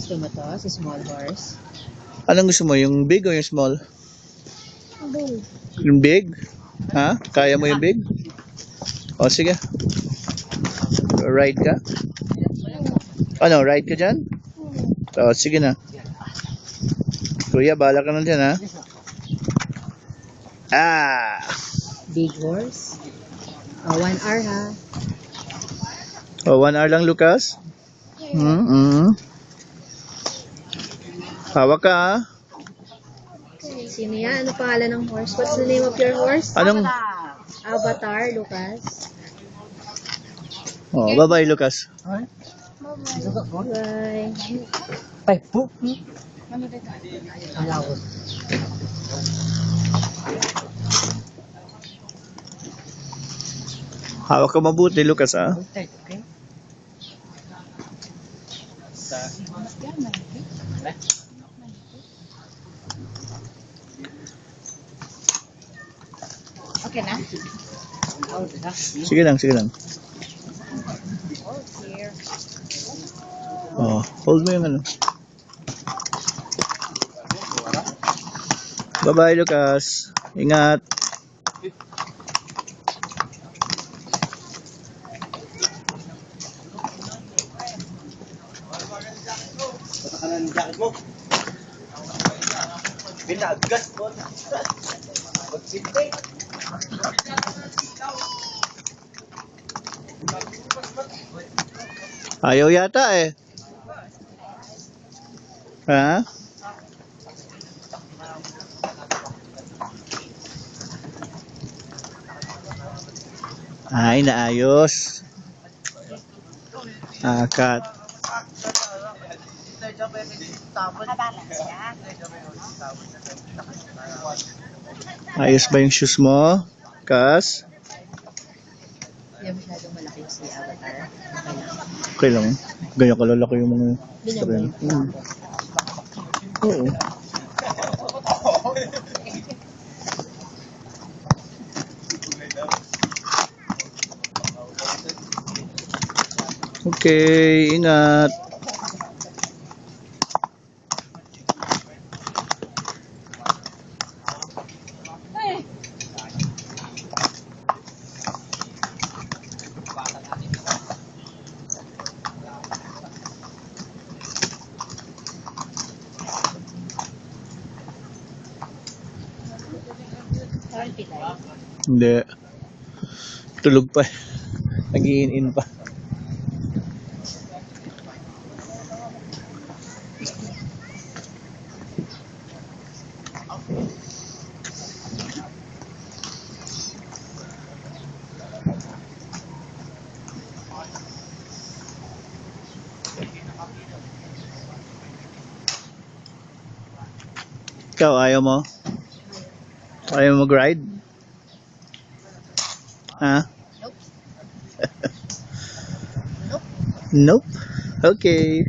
Gusto mo to? Si small horse? Anong gusto mo? Yung big o yung small? Big. Yung big? Ha? Kaya mo yung big? O sige. Ride ka? Ano, ride ka dyan? O sige na. Kuya, bahala ka na dyan ha. Ah! Big horse? Oh, 1 hour ha? O, 1 hour lang, Lucas? Hawak ka ha. Sino yan? Ano pangalan ng horse? What's the name of your horse? Anong? Avatar, Lucas. Oh, bye-bye, Lucas. Bye. Hawak ka mabuti, Lucas ha. Okay na? Sige lang, sige lang. Oh, dear. Oh, hold mo yung ano. Bye-bye, Lucas. Ingat. Patakan ng jacket mo. Binagas mo. Magsinte. Ayaw yata eh. Ha? Ay, naayos. Akat. Ayos ba yung shoes mo? Kas? Hindi masyadong malaki si Avatar. Okay Okay lang. lang. Ganyan kalalaki yung mga Ganyan ba yung Oo. Okay, ingat. Hindi. Tulog pa. Nag-iin-in pa. Ikaw, ayaw mo? Ayaw mo mag-ride? Ha? Nope. Nope. Okay.